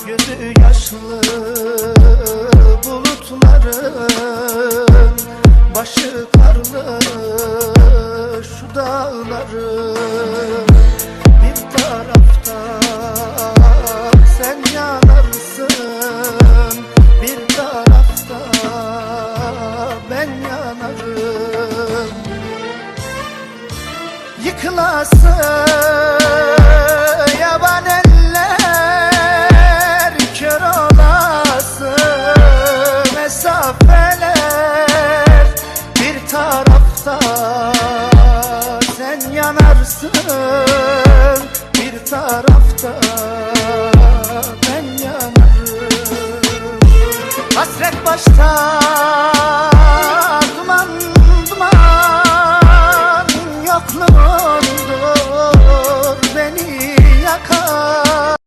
gözü yaşlı bulutların, başı karlı şu dağların. Bir tarafta sen yanarsın, bir tarafta ben yanarım. Yıkılası yaban eller, kör olası mesafeler. Bir tarafta sen yanarsın, bir tarafta ben yanarım. Hasret başta